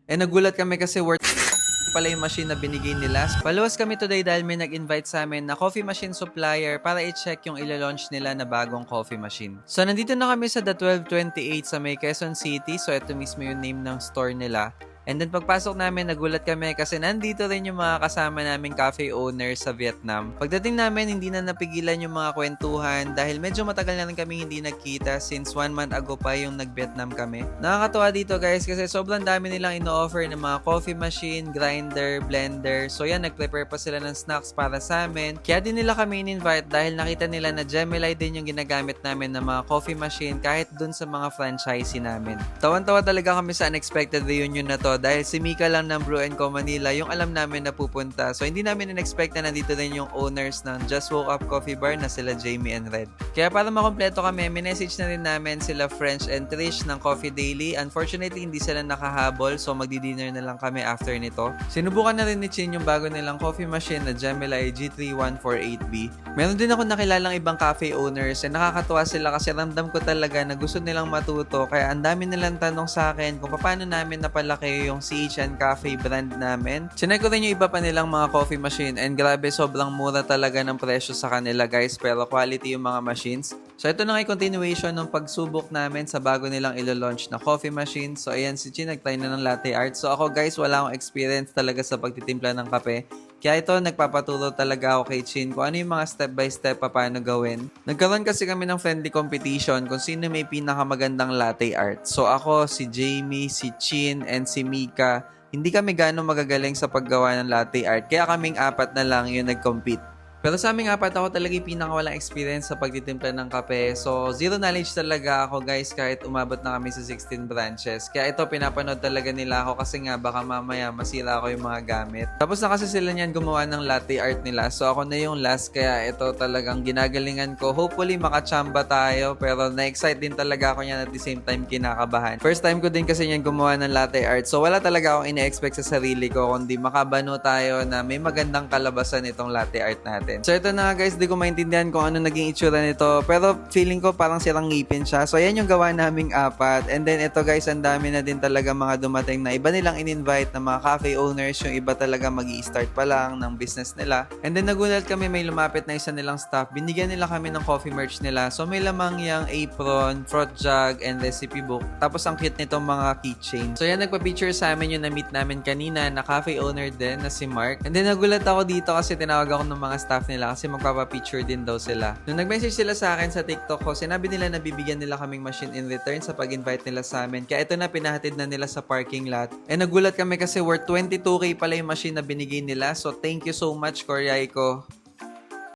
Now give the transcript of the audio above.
And nagulat kami kasi worth pala yung machine na binigay nila. Paluwas kami today dahil may nag-invite sa amin na coffee machine supplier para i-check yung ilo-launch nila na bagong coffee machine. So nandito na kami sa The 1228 sa may Quezon City. So ito mismo yung name ng store nila. And then pagpasok namin, nagulat kami kasi nandito rin yung mga kasama naming cafe owners sa Vietnam. Pagdating namin, hindi na napigilan yung mga kwentuhan dahil medyo matagal na rin kami hindi nagkita since 1 month ago pa yung nag-Vietnam kami. Nakakatuwa dito guys kasi sobrang dami nilang ino-offer ng mga coffee machine, grinder, blender. So yan, nag-prepare pa sila ng snacks para sa amin. Kaya din nila kami in-invite dahil nakita nila na Gemini din yung ginagamit namin ng mga coffee machine kahit dun sa mga franchisee namin. Tawan-tawa talaga kami sa unexpected reunion na to dahil si Mika lang ng Brew & Co Manila yung alam namin na pupunta. So hindi namin in-expect na nandito din yung owners ng Just Woke Up Coffee Bar na sila Jamie and Red. Kaya para makompleto kami, minessage na rin namin sila French and Trish ng Coffee Daily. Unfortunately, hindi sila nakahabol so magdi-dinner na lang kami after nito. Sinubukan na rin ni Chin yung bago nilang coffee machine na Gemini G3148B. Meron din ako nakilalang ibang cafe owners and nakakatuwa sila kasi ramdam ko talaga na gusto nilang matuto kaya ang dami nilang tanong sa akin kung paano namin napalaki yung CHN Cafe brand namin. Chinek ko rin yung iba pa nilang mga coffee machine and grabe sobrang mura talaga ng presyo sa kanila guys pero quality yung mga machines. So ito na nga yung continuation ng pagsubok namin sa bago nilang ilo-launch na coffee machine. So ayan si Chin nag-try na ng latte art. So ako guys wala akong experience talaga sa pagtitimpla ng kape. Kaya ito, nagpapaturo talaga ako kay Chin kung ano yung mga step by step paano gawin. Nagkaroon kasi kami ng friendly competition kung sino may pinakamagandang latte art. So ako, si Jamie, si Chin, and si Mika, hindi kami gaano magagaling sa paggawa ng latte art. Kaya kaming apat na lang yung nag-compete. Pero sa aming apat ako talaga yung pinakawalang experience sa pagtitimpla ng kape. So, zero knowledge talaga ako guys kahit umabot na kami sa 16 branches. Kaya ito, pinapanood talaga nila ako kasi nga baka mamaya masira ako yung mga gamit. Tapos na kasi sila niyan gumawa ng latte art nila. So, ako na yung last kaya ito talagang ginagalingan ko. Hopefully, makachamba tayo. Pero na-excite din talaga ako niyan at the same time kinakabahan. First time ko din kasi niyan gumawa ng latte art. So, wala talaga akong ina-expect sa sarili ko kundi makabano tayo na may magandang kalabasan itong latte art natin. So ito na nga guys, di ko maintindihan kung ano naging itsura nito. Pero feeling ko parang sirang ngipin siya. So ayan yung gawa naming apat. And then ito guys, ang dami na din talaga mga dumating na iba nilang in-invite na mga cafe owners. Yung iba talaga mag-i-start pa lang ng business nila. And then nagulat kami may lumapit na isa nilang staff. Binigyan nila kami ng coffee merch nila. So may lamang yung apron, fruit jug, and recipe book. Tapos ang cute nitong mga keychain. So yan, nagpa-picture sa amin yung na-meet namin kanina na cafe owner din na si Mark. And then nagulat ako dito kasi tinawag ako ng mga staff nila kasi magpapa-picture din daw sila. Nung nag-message sila sa akin sa TikTok ko, sinabi nila na bibigyan nila kaming machine in return sa pag-invite nila sa amin. Kaya ito na, pinahatid na nila sa parking lot. And nagulat kami kasi worth 22k pala yung machine na binigay nila. So thank you so much, Koreaiko.